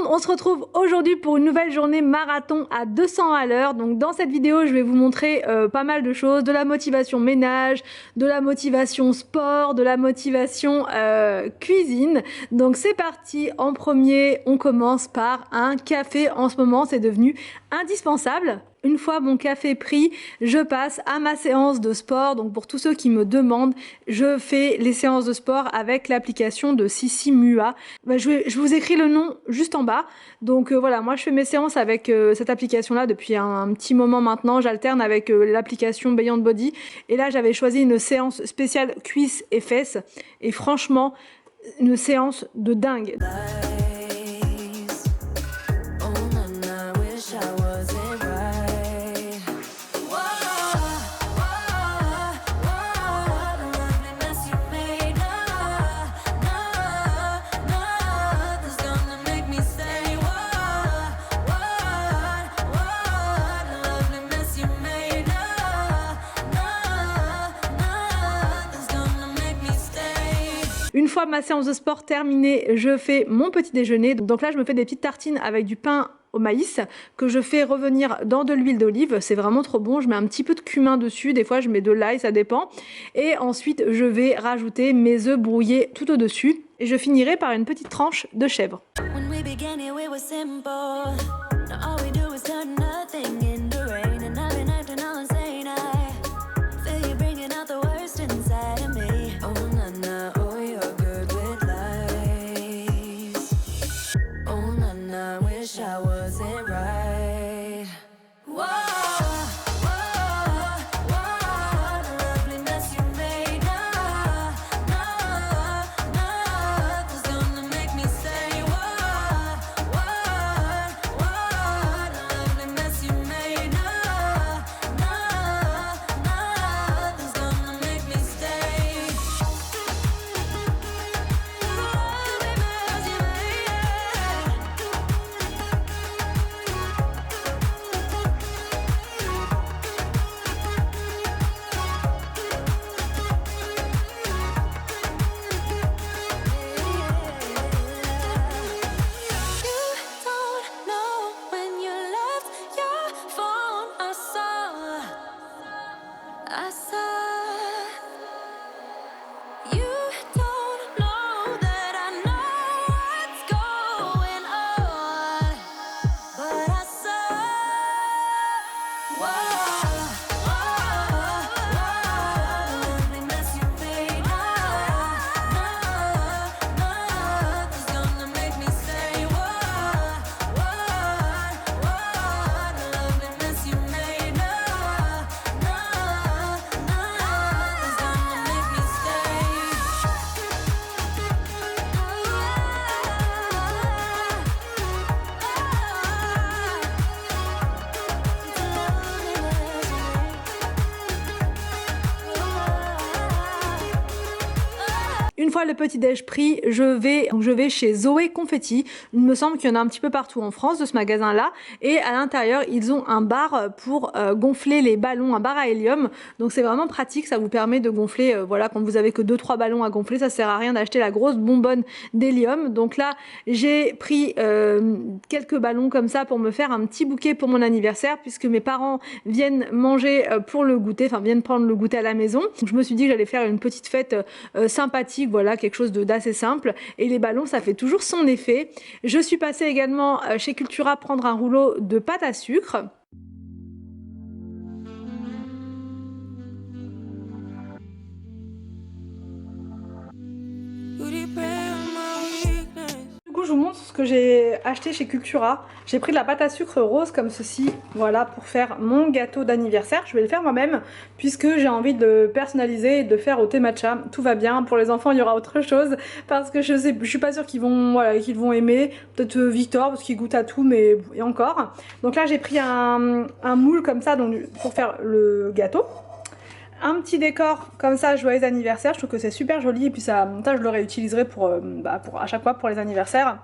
on se retrouve aujourd'hui pour une nouvelle journée marathon à 200 à l'heure. Donc dans cette vidéo, je vais vous montrer pas mal de choses, de la motivation ménage, de la motivation sport, de la motivation cuisine. Donc c'est parti, en premier, on commence par un café. En ce moment, c'est devenu indispensable. Une fois mon café pris, je passe à ma séance de sport. Donc pour tous ceux qui me demandent, je fais les séances de sport avec l'application de Sissi Mua. Je vous écris le nom juste en bas. Donc voilà, moi je fais mes séances avec cette application-là depuis un petit moment maintenant. J'alterne avec l'application Beyond Body. Et là, j'avais choisi une séance spéciale cuisses et fesses. Et franchement, une séance de dingue. Une fois ma séance de sport terminée, je fais mon petit déjeuner. Donc là, je me fais des petites tartines avec du pain au maïs que je fais revenir dans de l'huile d'olive. C'est vraiment trop bon. Je mets un petit peu de cumin dessus. Des fois, je mets de l'ail, ça dépend. Et ensuite, je vais rajouter mes œufs brouillés tout au-dessus. Et je finirai par une petite tranche de chèvre. Une fois le petit déj pris, je vais chez Zoé Confetti. Il me semble qu'il y en a un petit peu partout en France de ce magasin-là. Et à l'intérieur, ils ont un bar pour gonfler les ballons, un bar à hélium. Donc c'est vraiment pratique, ça vous permet de gonfler, voilà, quand vous avez que 2-3 ballons à gonfler, ça sert à rien d'acheter la grosse bonbonne d'hélium. Donc là, j'ai pris quelques ballons comme ça pour me faire un petit bouquet pour mon anniversaire, puisque mes parents viennent manger pour le goûter, enfin viennent prendre le goûter à la maison. Donc je me suis dit que j'allais faire une petite fête sympathique, voilà, quelque chose d'assez simple. Et les ballons, ça fait toujours son effet. Je suis passée également chez Cultura prendre un rouleau de pâte à sucre. Du coup, je vous montre ce que j'ai acheté chez Cultura. J'ai pris de la pâte à sucre rose comme ceci, voilà, pour faire mon gâteau d'anniversaire. Je vais le faire moi-même puisque j'ai envie de le personnaliser et de faire au thé matcha. Tout va bien. Pour les enfants, il y aura autre chose parce que je suis pas sûre qu'ils vont aimer. Peut-être Victor parce qu'il goûte à tout, mais et encore. Donc là, j'ai pris un moule comme ça donc, pour faire le gâteau. Un petit décor comme ça, joyeux anniversaire, je trouve que c'est super joli et puis ça je le réutiliserai pour à chaque fois pour les anniversaires.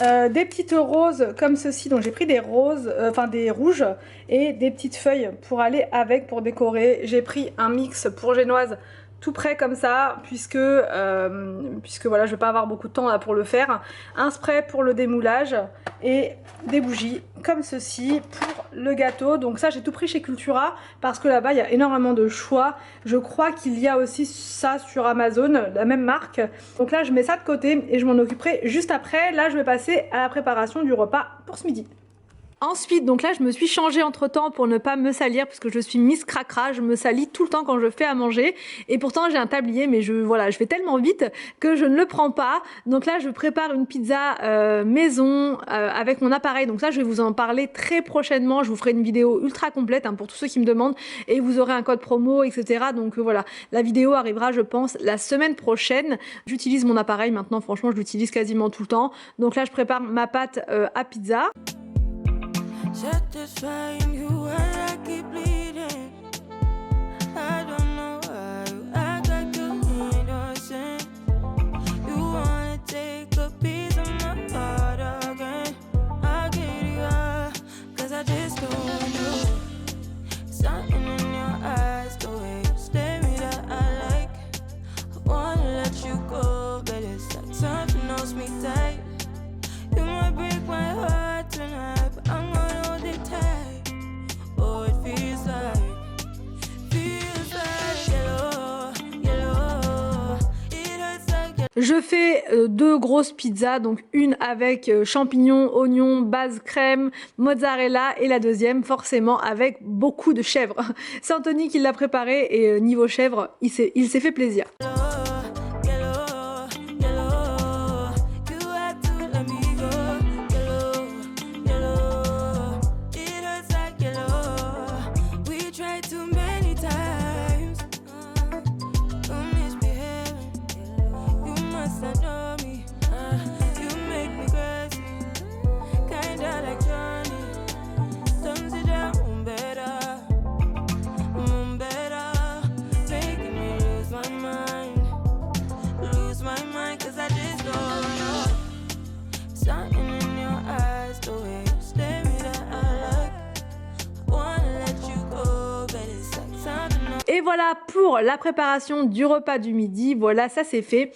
Des petites roses comme ceci, donc j'ai pris des roses, des rouges et des petites feuilles pour aller avec, pour décorer. J'ai pris un mix pour Génoise tout prêt comme ça, puisque voilà, je vais pas avoir beaucoup de temps là pour le faire. Un spray pour le démoulage et des bougies comme ceci pour le gâteau. Donc ça j'ai tout pris chez Cultura parce que là-bas il y a énormément de choix. Je crois qu'il y a aussi ça sur Amazon, la même marque. Donc là je mets ça de côté et je m'en occuperai juste après. Là je vais passer à la préparation du repas pour ce midi. Ensuite, donc là je me suis changée entre temps pour ne pas me salir parce que je suis Miss Cracra, je me salis tout le temps quand je fais à manger et pourtant j'ai un tablier mais je fais tellement vite que je ne le prends pas. Donc là je prépare une pizza maison avec mon appareil, donc ça je vais vous en parler très prochainement, je vous ferai une vidéo ultra complète hein, pour tous ceux qui me demandent et vous aurez un code promo etc. Donc voilà, la vidéo arrivera je pense la semaine prochaine. J'utilise mon appareil maintenant, franchement je l'utilise quasiment tout le temps. Donc là je prépare ma pâte à pizza. Satisfying you and I keep bleeding. I don't know why you act like you innocent. You wanna take a piece of my heart again. I get you, cause I just don't know. Something in your eyes, the way you stare me that I like. I wanna let you go, but it's like something else me tight. You might break my heart tonight, but I'm gonna je fais deux grosses pizzas, donc une avec champignons, oignons, base crème, mozzarella et la deuxième forcément avec beaucoup de chèvre. C'est Anthony qui l'a préparé et niveau chèvre, il s'est fait plaisir. Et voilà pour la préparation du repas du midi, voilà ça c'est fait.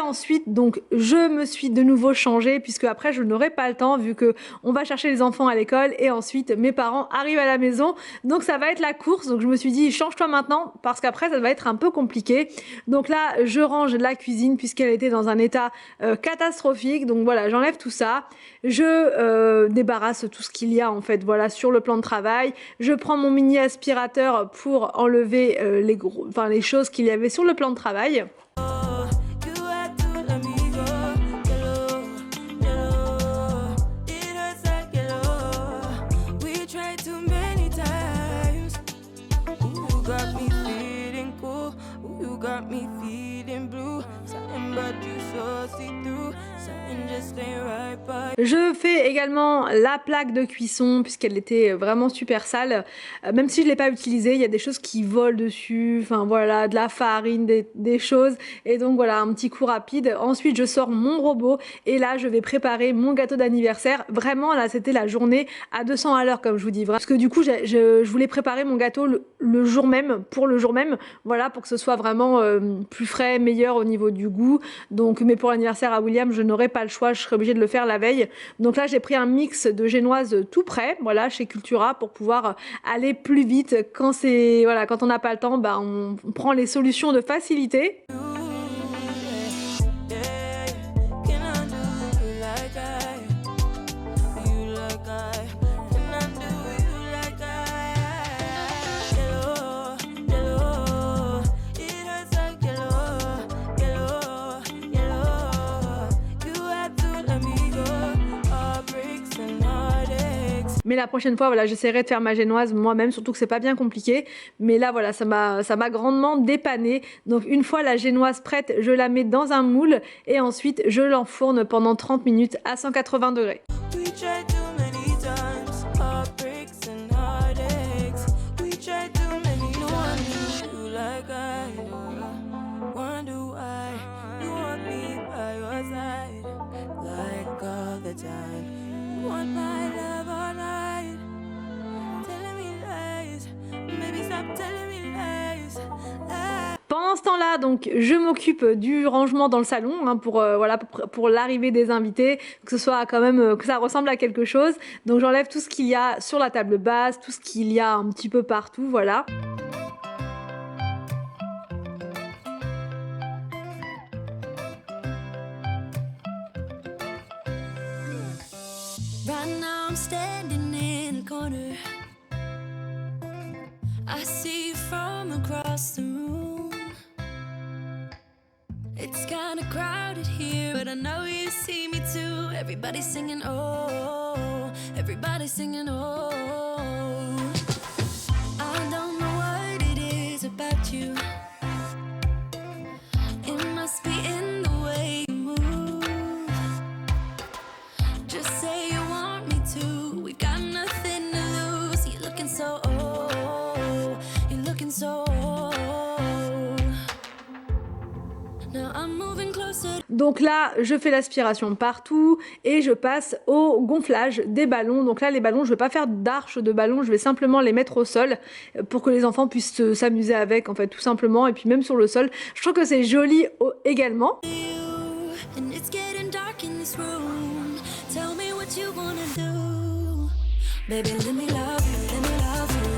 Ensuite donc je me suis de nouveau changée puisque après je n'aurai pas le temps vu que on va chercher les enfants à l'école et ensuite mes parents arrivent à la maison, donc ça va être la course. Donc je me suis dit change-toi maintenant parce qu'après ça va être un peu compliqué. Donc là je range la cuisine puisqu'elle était dans un état catastrophique, donc voilà j'enlève tout ça, je débarrasse tout ce qu'il y a en fait voilà sur le plan de travail. Je prends mon mini aspirateur pour enlever les choses qu'il y avait sur le plan de travail. Got me feeling blue, something but you so see through, something just ain't right but... Je fais également la plaque de cuisson puisqu'elle était vraiment super sale, même si je l'ai pas utilisée, il y a des choses qui volent dessus, enfin voilà, de la farine, des choses, et donc voilà un petit coup rapide. Ensuite je sors mon robot et là je vais préparer mon gâteau d'anniversaire. Vraiment là c'était la journée à 200 à l'heure comme je vous dis, parce que du coup je voulais préparer mon gâteau le jour même, pour le jour même, voilà, pour que ce soit vraiment plus frais, meilleur au niveau du goût. Donc mais pour l'anniversaire à William je n'aurai pas le choix, je serai obligée de le faire la veille. Donc là j'ai pris un mix de génoise tout prêt, voilà, chez Cultura, pour pouvoir aller plus vite quand c'est voilà, quand on n'a pas le temps, bah on prend les solutions de facilité. Mais la prochaine fois, voilà, j'essaierai de faire ma génoise moi-même, surtout que c'est pas bien compliqué. Mais là, voilà, ça m'a grandement dépanné. Donc une fois la génoise prête, je la mets dans un moule et ensuite je l'enfourne pendant 30 minutes à 180 degrés. Like the time. You want my love all night. Telling me lies. Baby, stop telling me lies. Pendant ce temps-là, donc, je m'occupe du rangement dans le salon hein, voilà, pour l'arrivée des invités, que ce soit quand même que ça ressemble à quelque chose. Donc j'enlève tout ce qu'il y a sur la table basse, tout ce qu'il y a un petit peu partout, voilà. Right now I'm standing in the corner. I see you from across the room. It's kinda crowded here, but I know you see me too. Everybody's singing oh, everybody's singing oh. I don't know what it is about you. It must be in the way you move. Just say you want me to. We got nothing to lose. You're looking so old. You're looking so old. Now I'm moving closer. Donc là, je fais l'aspiration partout et je passe au gonflage des ballons. Donc là, les ballons, je ne vais pas faire d'arche de ballons, je vais simplement les mettre au sol pour que les enfants puissent s'amuser avec, en fait, tout simplement. Et puis même sur le sol, je trouve que c'est joli également. And it's getting dark in this room. Tell me what you wanna do. Baby, let me love you, let me love you.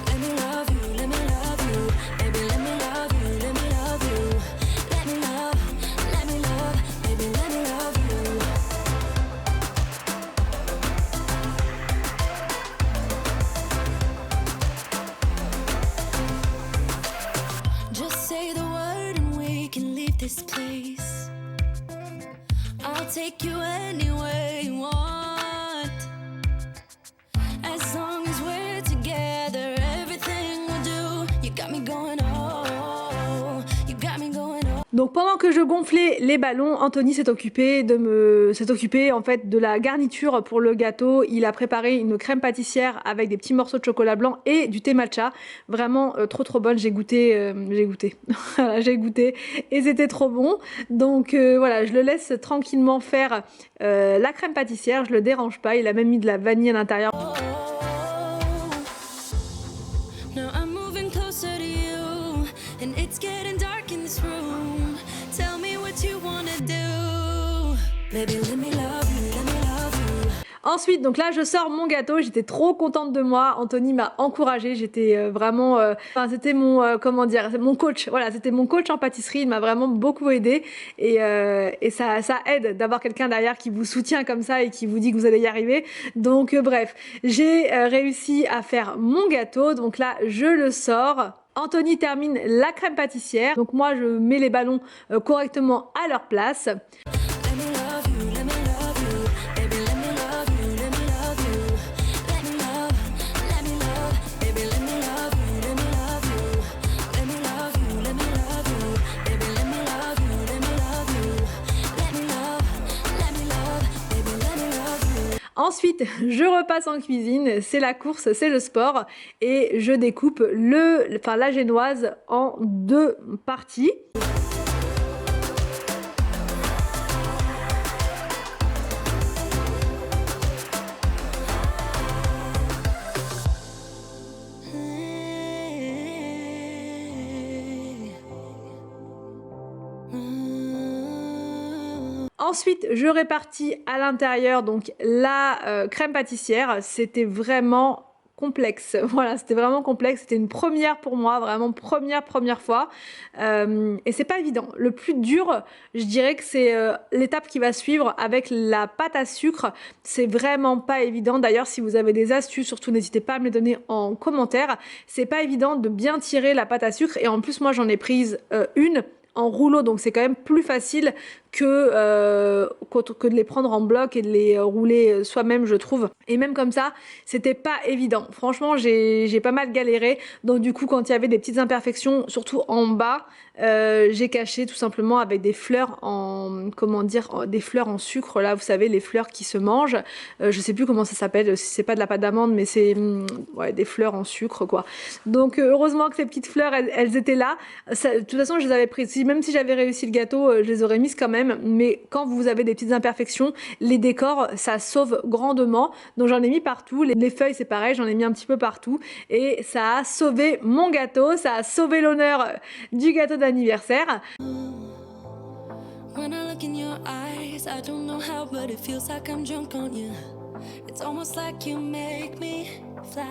Let me love you, let me love you. Baby, let me love you, let me love you. Let me love, baby, let me love you. Just say the word and we can leave this place. I'll take you anywhere you want. As long as we're together, everything we'll do. You got me going oh, you got me going oh. Donc pendant que je gonflais les ballons, Anthony s'est occupé en fait de la garniture pour le gâteau. Il a préparé une crème pâtissière avec des petits morceaux de chocolat blanc et du thé matcha. Vraiment trop bonne. J'ai goûté, Voilà, j'ai goûté et c'était trop bon. Donc voilà, je le laisse tranquillement faire la crème pâtissière. Je le dérange pas. Il a même mis de la vanille à l'intérieur. Now I'm moving closer to you, and it's getting dark in this room. Tell me what you wanna do. Baby, let me love you, let me love you. Ensuite, donc là, je sors mon gâteau. J'étais trop contente de moi. Anthony m'a encouragée. J'étais vraiment... c'était mon... comment dire? Mon coach. Voilà, c'était mon coach en pâtisserie. Il m'a vraiment beaucoup aidée. Et ça aide d'avoir quelqu'un derrière qui vous soutient comme ça et qui vous dit que vous allez y arriver. Donc, bref, j'ai réussi à faire mon gâteau. Donc là, je le sors. Anthony termine la crème pâtissière. Donc moi, je mets les ballons correctement à leur place. Let me love you, let me love you. Baby, let me love you, let me love you. Let me love, baby, let me love you, let me love you. Let me love you, let me love you. Baby, let me love you, let me love you. Let me love, baby, let me love you. Ensuite, je repasse en cuisine, c'est la course, c'est le sport et je découpe la génoise en 2 parties. Ensuite, je répartis à l'intérieur donc la crème pâtissière. C'était vraiment complexe. Voilà, c'était vraiment complexe. C'était une première pour moi, vraiment première fois. Et c'est pas évident. Le plus dur, je dirais que c'est l'étape qui va suivre avec la pâte à sucre. C'est vraiment pas évident. D'ailleurs, si vous avez des astuces, surtout n'hésitez pas à me les donner en commentaire. C'est pas évident de bien tirer la pâte à sucre. Et en plus, moi, j'en ai prise une en rouleau, donc c'est quand même plus facile que de les prendre en bloc et de les rouler soi-même, je trouve. Et même comme ça, c'était pas évident. Franchement, j'ai pas mal galéré. Donc du coup, quand il y avait des petites imperfections, surtout en bas, j'ai caché tout simplement avec des fleurs en... comment dire, des fleurs en sucre, là, vous savez, les fleurs qui se mangent. Je sais plus comment ça s'appelle, si c'est pas de la pâte d'amande, mais c'est ouais, des fleurs en sucre, quoi. Donc heureusement que ces petites fleurs, elles étaient là. Ça, de toute façon, je les avais prises. Même si j'avais réussi le gâteau, je les aurais mises quand même. même, mais quand vous avez des petites imperfections, les décors, ça sauve grandement. Donc j'en ai mis partout, les feuilles c'est pareil, j'en ai mis un petit peu partout et ça a sauvé mon gâteau, ça a sauvé l'honneur du gâteau d'anniversaire. When I look in your eyes, I don't know how, but it feels like I'm drunk on you. It's almost like you make me fly.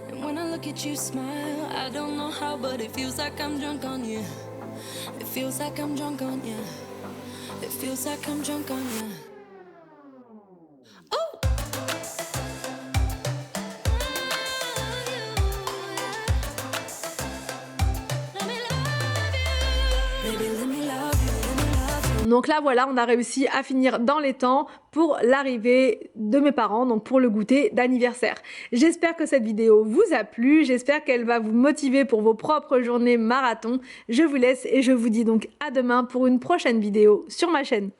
And when I look at you smile, I don't know how, but it feels like I'm drunk on you. It feels like I'm drunk on you. It feels like I'm drunk on you. Oh! Let me love you. Baby, let me love you, let me love you. Donc là voilà, on a réussi à finir dans les temps pour l'arrivée de mes parents, donc pour le goûter d'anniversaire. J'espère que cette vidéo vous a plu, j'espère qu'elle va vous motiver pour vos propres journées marathon. Je vous laisse et je vous dis donc à demain pour une prochaine vidéo sur ma chaîne.